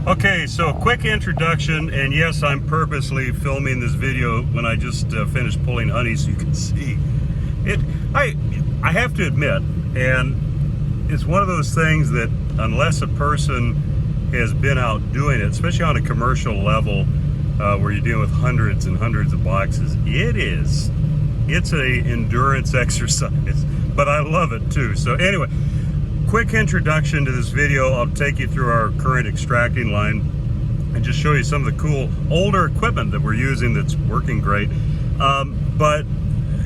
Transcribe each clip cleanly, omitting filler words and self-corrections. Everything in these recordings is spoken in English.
Okay, so quick introduction, and yes, I'm purposely filming this video when I just finished pulling honey so you can see it. I have to admit, and it's one of those things that unless a person has been out doing it, especially on a commercial level where you're dealing with hundreds and hundreds of boxes, it's a endurance exercise, but I love it too. So anyway, quick introduction to this video. I'll take you through our current extracting line and just show you some of the cool older equipment that we're using that's working great. But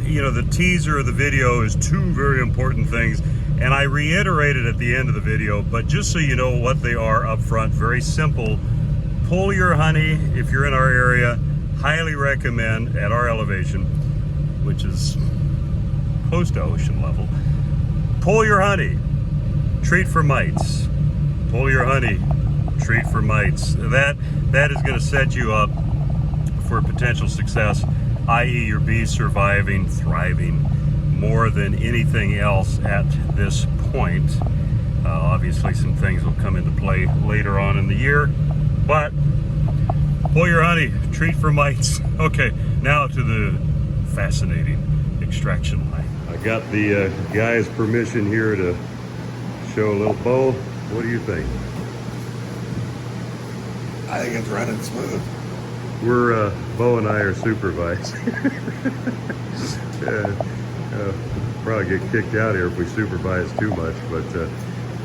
you know, the teaser of the video is two very important things, and I reiterated at the end of the video, but just so you know what they are up front, very simple. Pull your honey if you're in our area. Highly recommend at our elevation, which is close to ocean level. Pull your honey. Treat for mites. Pull your honey, treat for mites. That is going to set you up for potential success, i.e. your bees surviving, thriving more than anything else at this point. Obviously some things will come into play later on in the year, but pull your honey, treat for mites. Okay, now to the fascinating extraction line. I got the guy's permission here to show a little bow. What do you think? I think it's running smooth. We're Bo and I are supervised. Probably get kicked out here if we supervise too much, but yeah,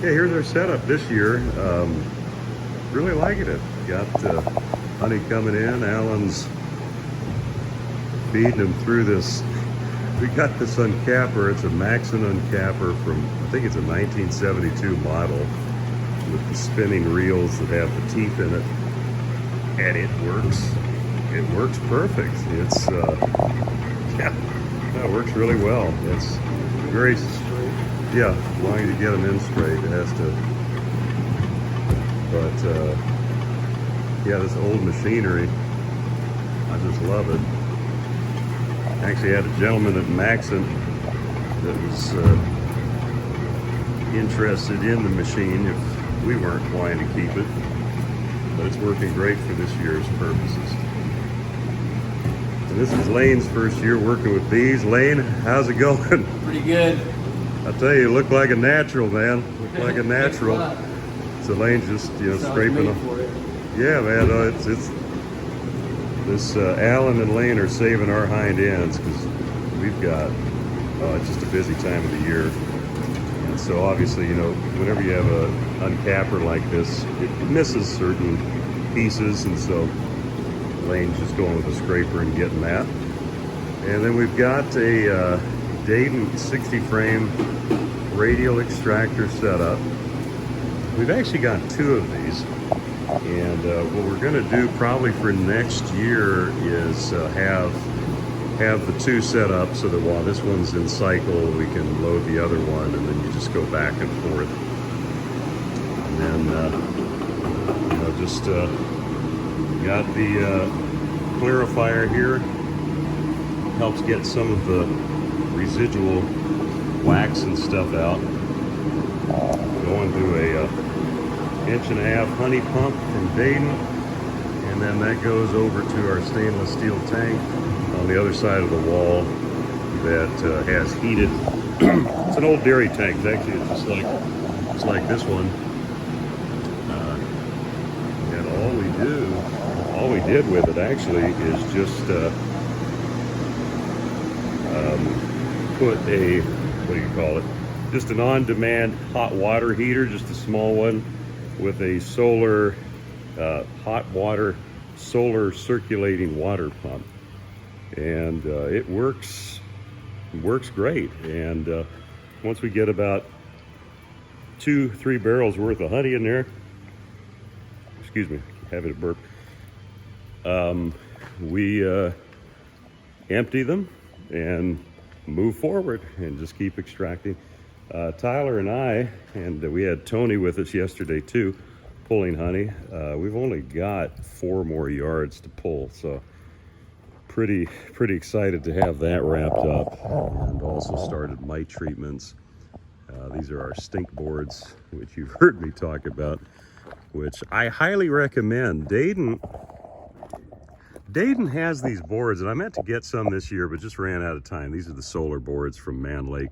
here's our setup this year. Really liking it. Got honey coming in. Alan's feeding them through this. We got this uncapper. It's a Maxon uncapper from, I think it's a 1972 model with the spinning reels that have the teeth in it, and it works. It works perfect. It's yeah, it works really well. It's very yeah, as long as you get them in straight, it has to. But yeah, this old machinery, I just love it. Actually had a gentleman at Maxon that was interested in the machine if we weren't wanting to keep it, but it's working great for this year's purposes. And this is Lane's first year working with bees. Lane, how's it going? Pretty good. I tell you, you look like a natural, man. Look like a natural. So Lane's just, you know, scraping them. Yeah, man, it's this Alan and Lane are saving our hind ends because we've got it's just a busy time of the year. And so obviously, you know, whenever you have a uncapper like this, it misses certain pieces, and so Lane's just going with a scraper and getting that. And then we've got a Dayton 60 frame radial extractor setup. We've actually got two of these. And what we're going to do probably for next year is have the two set up so that while this one's in cycle, we can load the other one, and then you just go back and forth. And then, you know, just got the clarifier here. Helps get some of the residual wax and stuff out. Going through a 1.5-inch honey pump from Dayton, and then that goes over to our stainless steel tank on the other side of the wall that has heated. It's an old dairy tank. Actually, it's like this one. And all we did with it actually is just put a, what do you call it? Just an on-demand hot water heater, just a small one, with a solar hot water, solar circulating water pump, and it works great. And once we get about 2-3 barrels worth of honey in there, excuse me, having a burp, we empty them and move forward and just keep extracting. Tyler and I, and we had Tony with us yesterday too, pulling honey. We've only got 4 more yards to pull, so pretty excited to have that wrapped up. And also started mite treatments. These are our stink boards, which you've heard me talk about which I highly recommend. Dayton has these boards, and I meant to get some this year, but just ran out of time. These are the solar boards from Man Lake.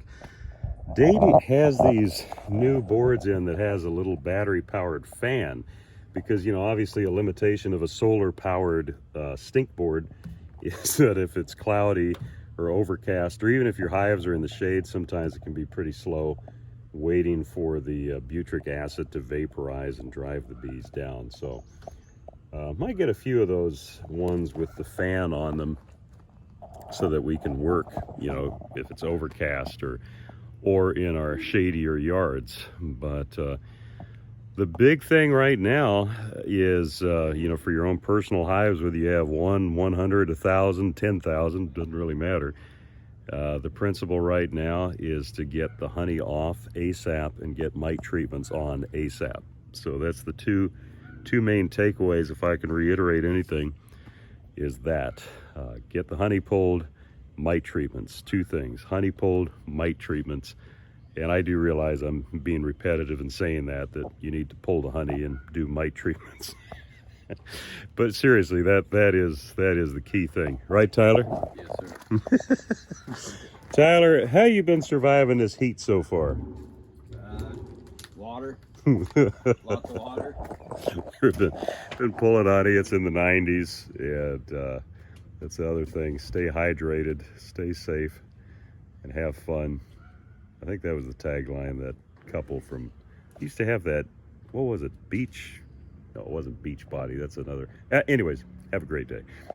Dayton has these new boards in that has a little battery-powered fan, because, you know, obviously a limitation of a solar-powered stink board is that if it's cloudy or overcast, or even if your hives are in the shade, sometimes it can be pretty slow waiting for the butyric acid to vaporize and drive the bees down. So might get a few of those ones with the fan on them so that we can work, you know, if it's overcast or in our shadier yards. But the big thing right now is, you know, for your own personal hives, whether you have 100, 1,000, 10,000, doesn't really matter. The principle right now is to get the honey off ASAP and get mite treatments on ASAP. So that's the two main takeaways, if I can reiterate anything, is that get the honey pulled, mite treatments. Two things: honey pulled, mite treatments. And I do realize I'm being repetitive in saying that you need to pull the honey and do mite treatments. But seriously, that is the key thing, right, Tyler? Yes, sir. Tyler, how you been surviving this heat so far? Water. Lots of water. We've been pulling honey. It's in the 90s, and that's the other thing. Stay hydrated, stay safe, and have fun. I think that was the tagline that couple from used to have. That, what was it, beach? No, it wasn't Beach Body. That's another. Anyways, have a great day.